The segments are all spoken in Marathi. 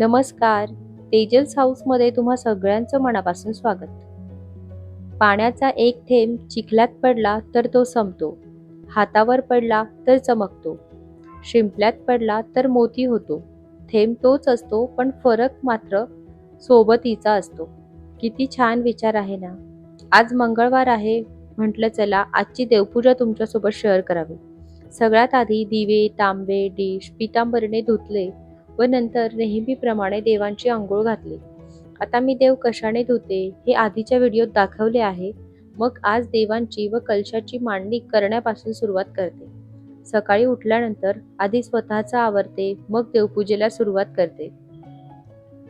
नमस्कार. तेजस हाऊसमध्ये तुम्हा सगळ्यांचं मनापासून स्वागत. पाण्याचा एक थेंब चिखलात पडला तर तो संपतो, हातावर पडला तर चमकतो, शिंपल्यात पडला तर मोती होतो. थेंब तोच असतो, पण फरक मात्र सोबतीचा असतो. किती छान विचार आहे ना. आज मंगळवार आहे, म्हटलं चला आजची देवपूजा तुमच्यासोबत शेअर करावी. सगळ्यात आधी दिवे, तांबे, डिश, पितांबरीने धुतले व नंतर नेहमीप्रमाणे देवांची अंघोळ घातली. आता मी देव कशाने धुते हे आधीच्या व्हिडिओत दाखवले आहे. मग आज देवांची व कलशाची मांडणी करण्यापासून सुरुवात करते. सकाळी उठल्यानंतर आधी स्वतःचा आवरते, मग देवपूजेला सुरुवात करते.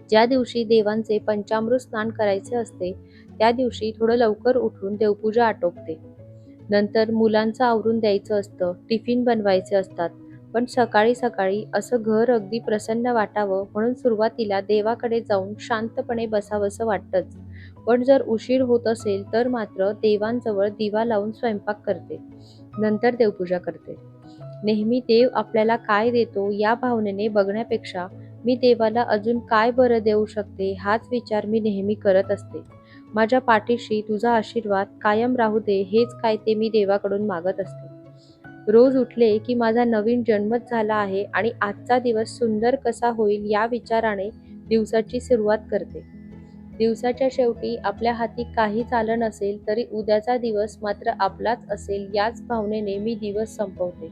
ज्या दिवशी देवांचे पंचामृत स्नान करायचे असते त्या दिवशी थोडं लवकर उठून देवपूजा आटोपते. नंतर मुलांचं आवरून द्यायचं असतं, टिफिन बनवायचे असतात. पण सकाळी सकाळी असं घर अगदी प्रसन्न वाटावं म्हणून सुरुवातीला देवाकडे जाऊन शांतपणे बसावंसं वाटतंच. पण जर उशीर होत असेल तर मात्र देवांजवळ दिवा लावून स्वयंपाक करते. नंतर देवपूजा करते. नेहमी देव आपल्याला काय देतो या भावनेने बघण्यापेक्षा मी देवाला अजून काय बरं देऊ शकते हाच विचार मी नेहमी करत असते. माझ्या पाठीशी तुझा आशीर्वाद कायम राहू दे हेच काय ते मी देवाकडून मागत असते. रोज उठले की माझा नवीन जन्मच झाला आहे आणि आजचा दिवस सुंदर कसा होईल या विचाराने दिवसाची सुरुवात करते. दिवसाच्या शेवटी आपल्या हाती काहीच आलं नसेल तरी उद्याचा दिवस मात्र आपलाच असेल याच भावनेने मी दिवस संपवते.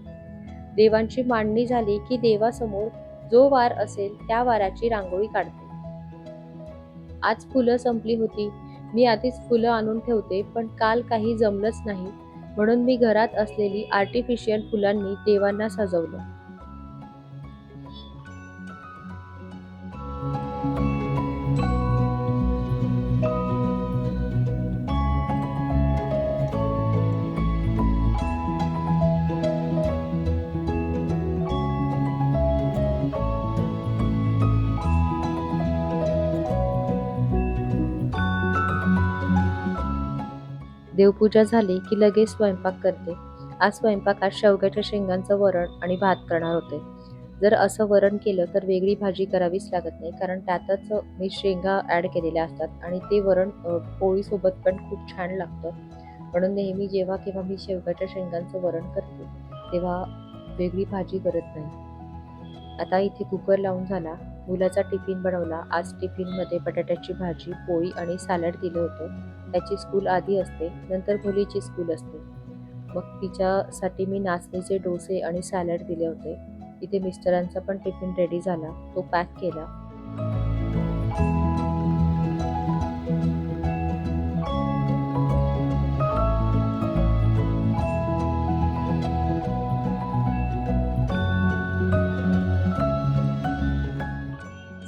देवांची मांडणी झाली की देवासमोर जो वार असेल त्या वाराची रांगोळी काढते. आज फुलं संपली होती. मी आधीच फुलं आणून ठेवते, पण काल काही जमलंच नाही म्हणून मी घरात असलेली आर्टिफिशियल फुलांनी देवांना सजवलं. देवपूजा झाली की लगेच स्वयंपाक करते. आज स्वयंपाकात शेवग्याच्या शेंगांचं वरण आणि भात करणार होते. जर असं वरण केलं तर वेगळी भाजी करावीच लागत नाही, कारण त्यातच मी शेंगा ॲड केलेल्या असतात आणि ते वरण पोळीसोबत पण खूप छान लागतं. म्हणून नेहमी जेव्हा केव्हा मी शेवग्याच्या शेंगांचं वरण करते तेव्हा वेगळी भाजी करत नाही. आता इथे कुकर लावून झाला. मुलाचा टिफिन बनवला. आज टिफिनमध्ये बटाट्याची भाजी, पोळी आणि सॅलड दिलं होतं. त्याची स्कूल आधी असते, नंतर मुलीची स्कूल असते. मग तिच्यासाठी मी नाचणीचे डोसे आणि सॅलड दिले होते. इथे मिस्टरांचा पण टिफिन रेडी झाला. तो पॅक केला.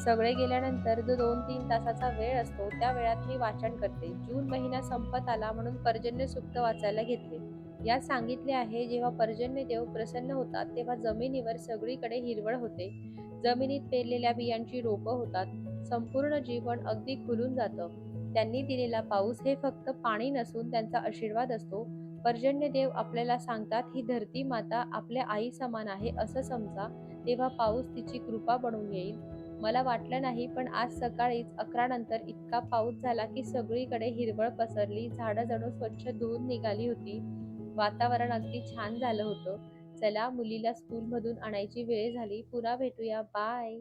सगळे गेल्यानंतर जो 2-3 तासाचा वेळ असतो त्या वेळात मी वाचन करते. जून महिना संपत आला म्हणून पर्जन्य सूक्त वाचायला घेतले. यात सांगितले आहे, जेव्हा पर्जन्य देव प्रसन्न होतात तेव्हा जमिनीवर सगळीकडे हिरवळ होते. जमिनीत पेरलेल्या बियांची रोपं होतात. संपूर्ण जीवन अगदी खुलून जातं. त्यांनी दिलेला पाऊस हे फक्त पाणी नसून त्यांचा आशीर्वाद असतो. पर्जन्य देव आपल्याला सांगतात, ही धरती माता आपल्या आई समान आहे असं समजा. तेव्हा पाऊस तिची कृपा बनून येईल. मला वाटलं नाही, पण आज सकाळीच 11 नंतर इतका पाऊस झाला की सगळीकडे हिरवळ पसरली. झाडं जणू स्वच्छ धुवून निघाली होती. वातावरण अगदी छान झालं होतं. चला, मुलीला स्कूलमधून आणायची वेळ झाली. पुन्हा भेटूया. बाय.